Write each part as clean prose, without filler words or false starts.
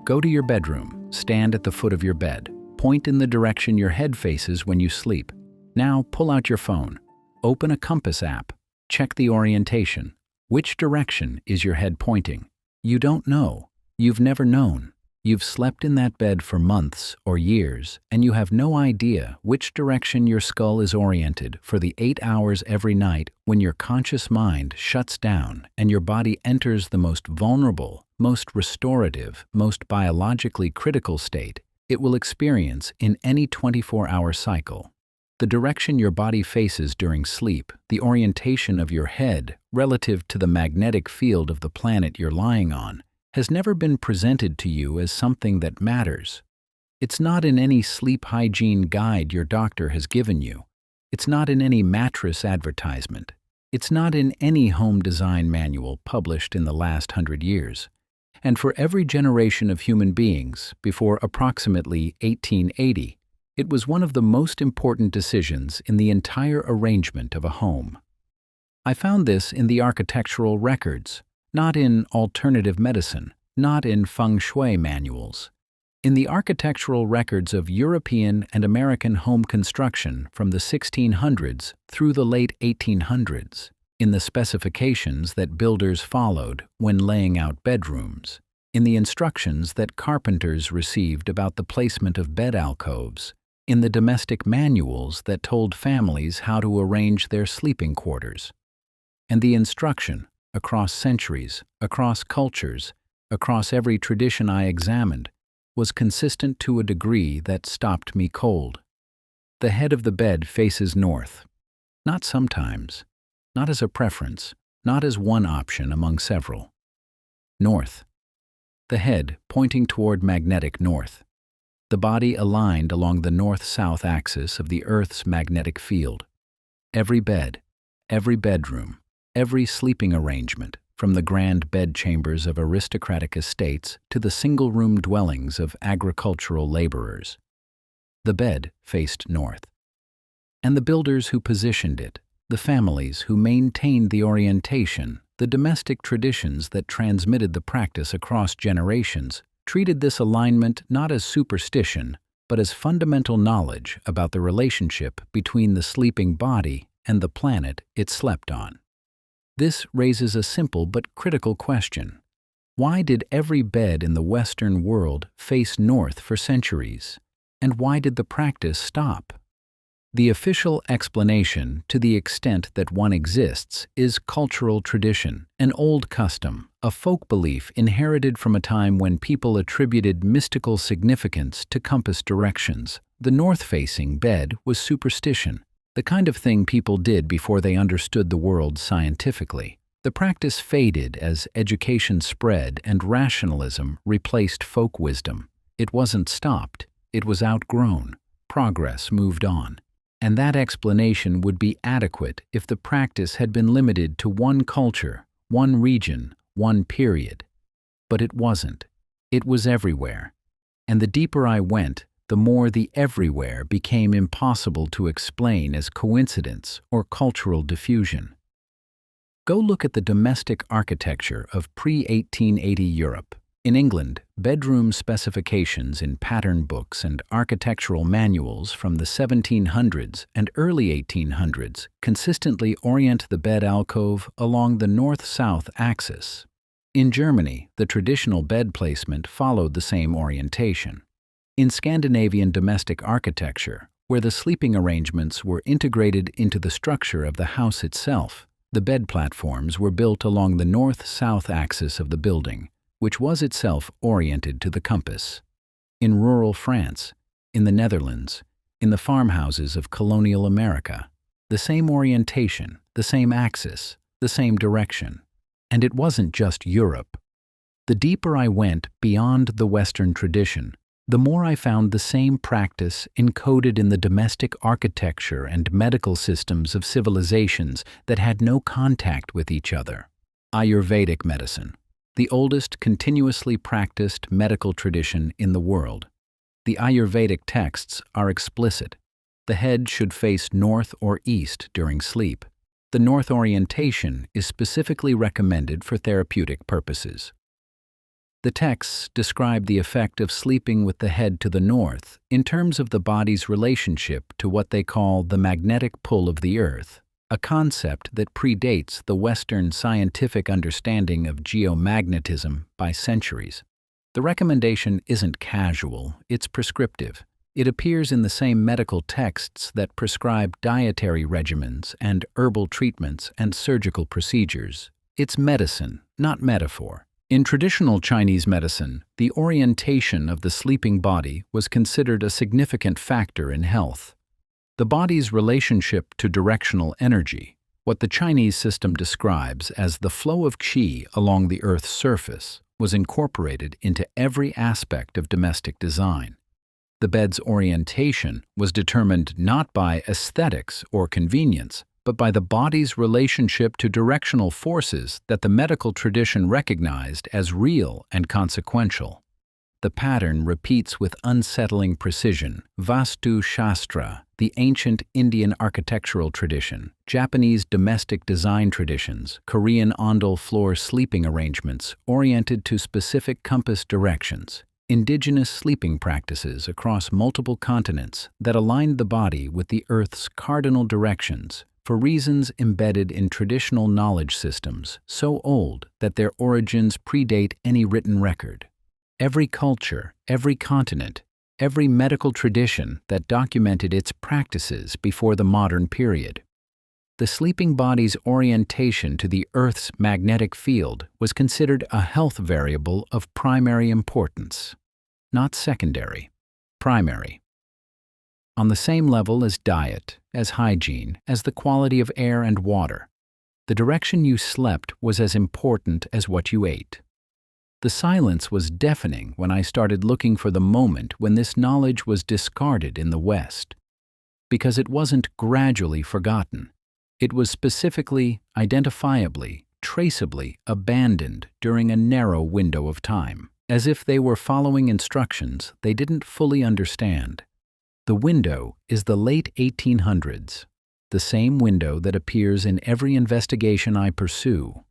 Go to your bedroom, stand at the foot of your bed, point in the direction your head faces when you sleep. Now pull out your phone, open a compass app, check the orientation. Which direction is your head pointing? You don't know. You've never known. You've slept in that bed for months or years, and you have no idea which direction your skull is oriented for the 8 hours every night when your conscious mind shuts down and your body enters the most vulnerable, most restorative, most biologically critical state it will experience in any 24-hour cycle. The direction your body faces during sleep, the orientation of your head relative to the magnetic field of the planet you're lying on, has never been presented to you as something that matters. It's not in any sleep hygiene guide your doctor has given you. It's not in any mattress advertisement. It's not in any home design manual published in the last 100 years. And for every generation of human beings before approximately 1880, it was one of the most important decisions in the entire arrangement of a home. I found this in the architectural records, not in alternative medicine, not in feng shui manuals. In the architectural records of European and American home construction from the 1600s through the late 1800s, in the specifications that builders followed when laying out bedrooms, in the instructions that carpenters received about the placement of bed alcoves, in the domestic manuals that told families how to arrange their sleeping quarters, and the instruction, across centuries, across cultures, across every tradition I examined, was consistent to a degree that stopped me cold. The head of the bed faces north. Not sometimes, not as a preference, not as one option among several. North. The head pointing toward magnetic north. The body aligned along the north-south axis of the Earth's magnetic field. Every bed, every bedroom, every sleeping arrangement, from the grand bedchambers of aristocratic estates to the single-room dwellings of agricultural laborers. The bed faced north. And the builders who positioned it, the families who maintained the orientation, the domestic traditions that transmitted the practice across generations, treated this alignment not as superstition, but as fundamental knowledge about the relationship between the sleeping body and the planet it slept on. This raises a simple but critical question. Why did every bed in the Western world face north for centuries? And why did the practice stop? The official explanation, to the extent that one exists, is cultural tradition, an old custom, a folk belief inherited from a time when people attributed mystical significance to compass directions. The north-facing bed was superstition, the kind of thing people did before they understood the world scientifically. The practice faded as education spread and rationalism replaced folk wisdom. It wasn't stopped, it was outgrown. Progress moved on. And that explanation would be adequate if the practice had been limited to one culture, one region, one period. But it wasn't. It was everywhere. And the deeper I went, the more the everywhere became impossible to explain as coincidence or cultural diffusion. Go look at the domestic architecture of pre-1880 Europe. In England, bedroom specifications in pattern books and architectural manuals from the 1700s and early 1800s consistently orient the bed alcove along the north-south axis. In Germany, the traditional bed placement followed the same orientation. In Scandinavian domestic architecture, where the sleeping arrangements were integrated into the structure of the house itself, the bed platforms were built along the north-south axis of the building, which was itself oriented to the compass. In rural France, in the Netherlands, in the farmhouses of colonial America, the same orientation, the same axis, the same direction. And it wasn't just Europe. The deeper I went beyond the Western tradition, the more I found the same practice encoded in the domestic architecture and medical systems of civilizations that had no contact with each other. Ayurvedic medicine, the oldest continuously practiced medical tradition in the world. The Ayurvedic texts are explicit. The head should face north or east during sleep. The north orientation is specifically recommended for therapeutic purposes. The texts describe the effect of sleeping with the head to the north in terms of the body's relationship to what they call the magnetic pull of the earth, a concept that predates the Western scientific understanding of geomagnetism by centuries. The recommendation isn't casual, it's prescriptive. It appears in the same medical texts that prescribe dietary regimens and herbal treatments and surgical procedures. It's medicine, not metaphor. In traditional Chinese medicine, the orientation of the sleeping body was considered a significant factor in health. The body's relationship to directional energy, what the Chinese system describes as the flow of qi along the Earth's surface, was incorporated into every aspect of domestic design. The bed's orientation was determined not by aesthetics or convenience, but by the body's relationship to directional forces that the medical tradition recognized as real and consequential. The pattern repeats with unsettling precision. Vastu Shastra, the ancient Indian architectural tradition, Japanese domestic design traditions, Korean ondel floor sleeping arrangements oriented to specific compass directions, indigenous sleeping practices across multiple continents that aligned the body with the Earth's cardinal directions for reasons embedded in traditional knowledge systems so old that their origins predate any written record. Every culture, every continent, every medical tradition that documented its practices before the modern period. The sleeping body's orientation to the Earth's magnetic field was considered a health variable of primary importance. Not secondary, primary. On the same level as diet, as hygiene, as the quality of air and water, the direction you slept was as important as what you ate. The silence was deafening when I started looking for the moment when this knowledge was discarded in the West. Because it wasn't gradually forgotten. It was specifically, identifiably, traceably abandoned during a narrow window of time, as if they were following instructions they didn't fully understand. The window is the late 1800s, the same window that appears in every investigation I pursue.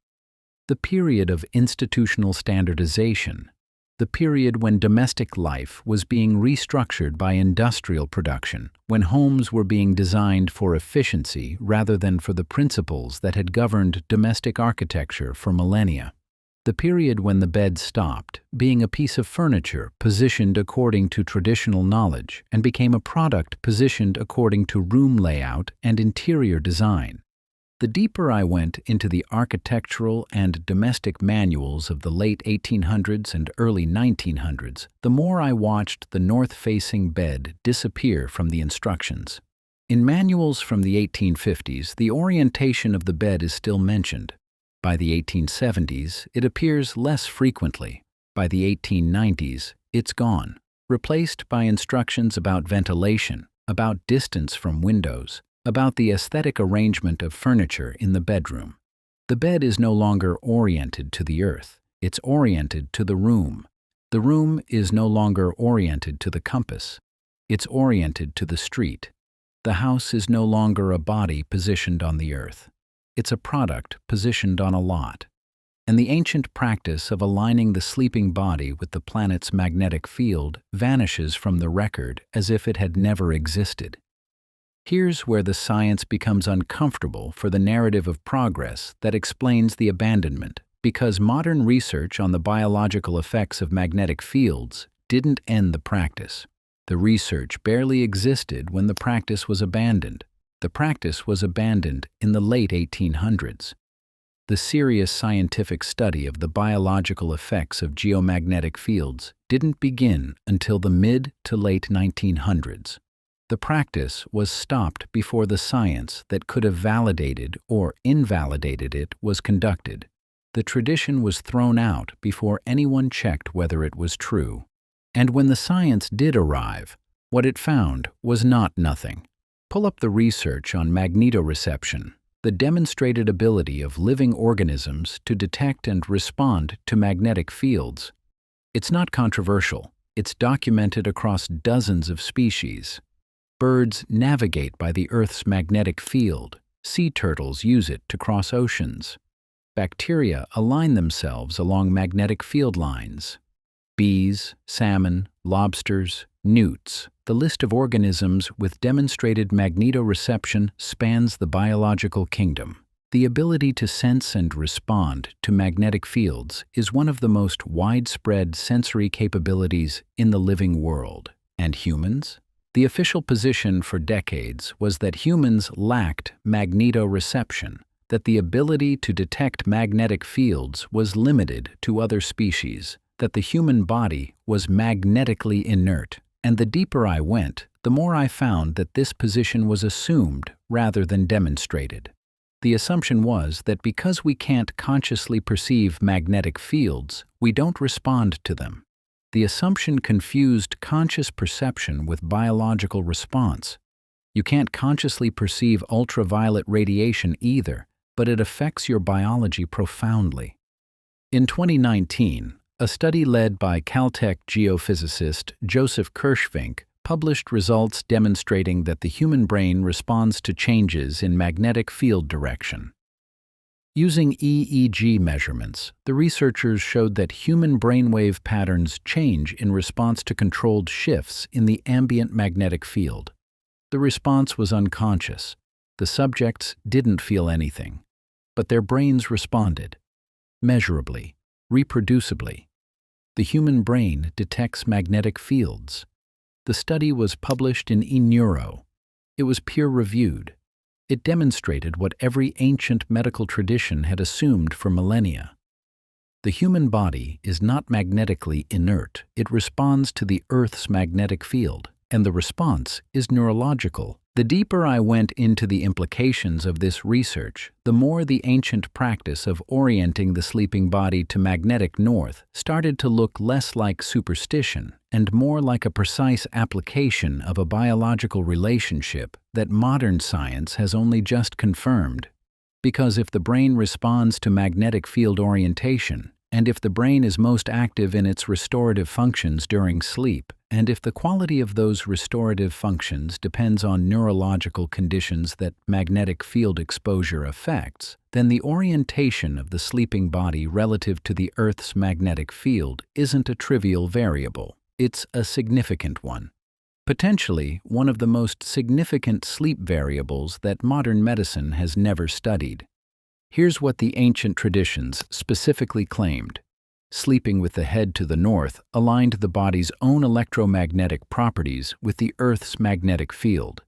The period of institutional standardization, the period when domestic life was being restructured by industrial production, when homes were being designed for efficiency rather than for the principles that had governed domestic architecture for millennia. The period when the bed stopped being a piece of furniture positioned according to traditional knowledge and became a product positioned according to room layout and interior design. The deeper I went into the architectural and domestic manuals of the late 1800s and early 1900s, the more I watched the north-facing bed disappear from the instructions. In manuals from the 1850s, the orientation of the bed is still mentioned. By the 1870s, it appears less frequently. By the 1890s, it's gone, replaced by instructions about ventilation, about distance from windows, about the aesthetic arrangement of furniture in the bedroom. The bed is no longer oriented to the earth, it's oriented to the room. The room is no longer oriented to the compass, it's oriented to the street. The house is no longer a body positioned on the earth, it's a product positioned on a lot. And the ancient practice of aligning the sleeping body with the planet's magnetic field vanishes from the record as if it had never existed. Here's where the science becomes uncomfortable for the narrative of progress that explains the abandonment, because modern research on the biological effects of magnetic fields didn't end the practice. The research barely existed when the practice was abandoned. The practice was abandoned in the late 1800s. The serious scientific study of the biological effects of geomagnetic fields didn't begin until the mid to late 1900s. The practice was stopped before the science that could have validated or invalidated it was conducted. The tradition was thrown out before anyone checked whether it was true. And when the science did arrive, what it found was not nothing. Pull up the research on magnetoreception, the demonstrated ability of living organisms to detect and respond to magnetic fields. It's not controversial. It's documented across dozens of species. Birds navigate by the Earth's magnetic field. Sea turtles use it to cross oceans. Bacteria align themselves along magnetic field lines. Bees, salmon, lobsters, newts. The list of organisms with demonstrated magnetoreception spans the biological kingdom. The ability to sense and respond to magnetic fields is one of the most widespread sensory capabilities in the living world. And humans? The official position for decades was that humans lacked magnetoreception, that the ability to detect magnetic fields was limited to other species, that the human body was magnetically inert. And the deeper I went, the more I found that this position was assumed rather than demonstrated. The assumption was that because we can't consciously perceive magnetic fields, we don't respond to them. The assumption confused conscious perception with biological response. You can't consciously perceive ultraviolet radiation either, but it affects your biology profoundly. In 2019, a study led by Caltech geophysicist Joseph Kirschvink published results demonstrating that the human brain responds to changes in magnetic field direction. Using EEG measurements, the researchers showed that human brainwave patterns change in response to controlled shifts in the ambient magnetic field. The response was unconscious. The subjects didn't feel anything, but their brains responded, measurably, reproducibly. The human brain detects magnetic fields. The study was published in eNeuro. It was peer-reviewed. It demonstrated what every ancient medical tradition had assumed for millennia. The human body is not magnetically inert. It responds to the Earth's magnetic field, and the response is neurological. The deeper I went into the implications of this research, the more the ancient practice of orienting the sleeping body to magnetic north started to look less like superstition and more like a precise application of a biological relationship that modern science has only just confirmed. Because if the brain responds to magnetic field orientation, and if the brain is most active in its restorative functions during sleep, and if the quality of those restorative functions depends on neurological conditions that magnetic field exposure affects, then the orientation of the sleeping body relative to the Earth's magnetic field isn't a trivial variable. It's a significant one. Potentially one of the most significant sleep variables that modern medicine has never studied. Here's what the ancient traditions specifically claimed. Sleeping with the head to the north aligned the body's own electromagnetic properties with the Earth's magnetic field.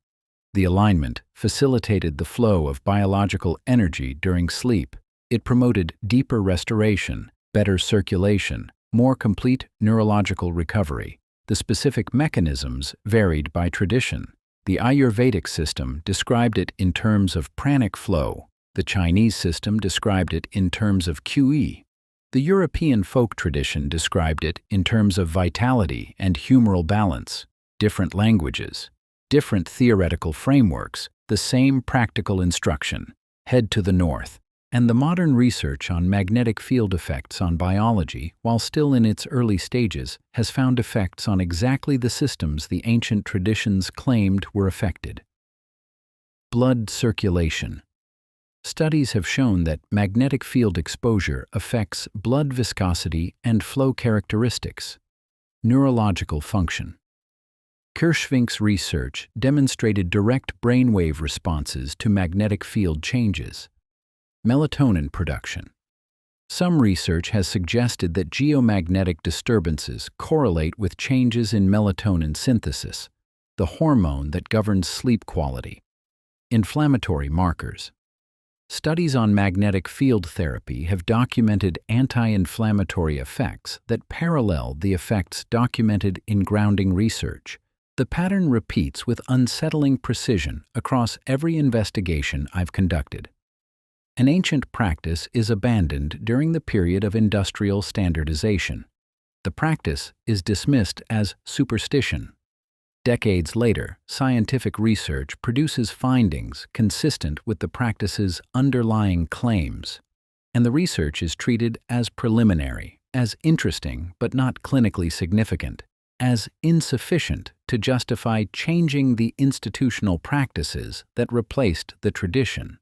The alignment facilitated the flow of biological energy during sleep. It promoted deeper restoration, better circulation, more complete neurological recovery. The specific mechanisms varied by tradition. The Ayurvedic system described it in terms of pranic flow. The Chinese system described it in terms of QE. The European folk tradition described it in terms of vitality and humoral balance. Different languages, different theoretical frameworks, the same practical instruction. Head to the north. And the modern research on magnetic field effects on biology, while still in its early stages, has found effects on exactly the systems the ancient traditions claimed were affected. Blood circulation. Studies have shown that magnetic field exposure affects blood viscosity and flow characteristics. Neurological function. Kirschvink's research demonstrated direct brainwave responses to magnetic field changes. Melatonin production. Some research has suggested that geomagnetic disturbances correlate with changes in melatonin synthesis, the hormone that governs sleep quality. Inflammatory markers. Studies on magnetic field therapy have documented anti-inflammatory effects that parallel the effects documented in grounding research. The pattern repeats with unsettling precision across every investigation I've conducted. An ancient practice is abandoned during the period of industrial standardization. The practice is dismissed as superstition. Decades later, scientific research produces findings consistent with the practice's underlying claims, and the research is treated as preliminary, as interesting but not clinically significant, as insufficient to justify changing the institutional practices that replaced the tradition.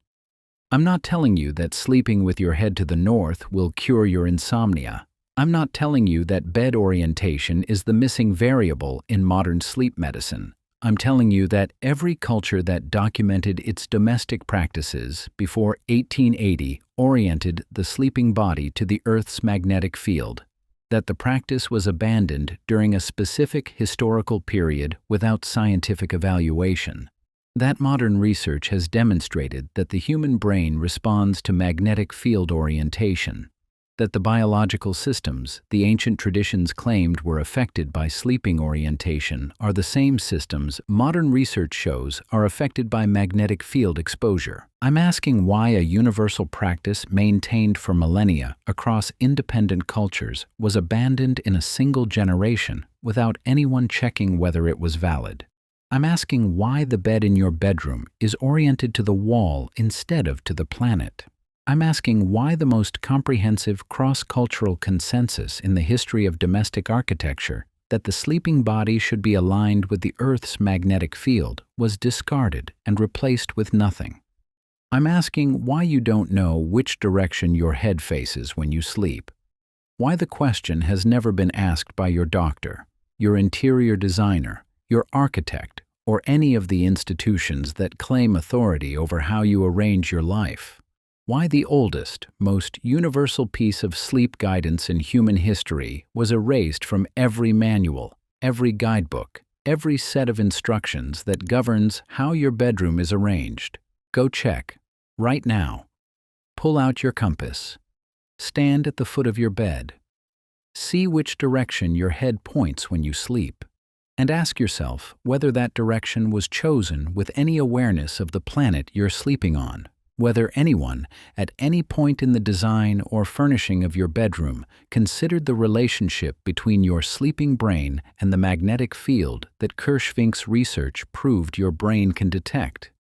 I'm not telling you that sleeping with your head to the north will cure your insomnia. I'm not telling you that bed orientation is the missing variable in modern sleep medicine. I'm telling you that every culture that documented its domestic practices before 1880 oriented the sleeping body to the Earth's magnetic field, that the practice was abandoned during a specific historical period without scientific evaluation. That modern research has demonstrated that the human brain responds to magnetic field orientation, that the biological systems the ancient traditions claimed were affected by sleeping orientation are the same systems modern research shows are affected by magnetic field exposure. I'm asking why a universal practice maintained for millennia across independent cultures was abandoned in a single generation without anyone checking whether it was valid. I'm asking why the bed in your bedroom is oriented to the wall instead of to the planet. I'm asking why the most comprehensive cross-cultural consensus in the history of domestic architecture that the sleeping body should be aligned with the Earth's magnetic field was discarded and replaced with nothing. I'm asking why you don't know which direction your head faces when you sleep. Why the question has never been asked by your doctor, your interior designer, your architect, or any of the institutions that claim authority over how you arrange your life. Why the oldest, most universal piece of sleep guidance in human history was erased from every manual, every guidebook, every set of instructions that governs how your bedroom is arranged. Go check, right now. Pull out your compass. Stand at the foot of your bed. See which direction your head points when you sleep, and ask yourself whether that direction was chosen with any awareness of the planet you're sleeping on. Whether anyone, at any point in the design or furnishing of your bedroom, considered the relationship between your sleeping brain and the magnetic field that Kirschvink's research proved your brain can detect,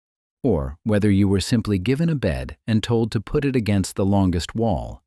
or whether you were simply given a bed and told to put it against the longest wall,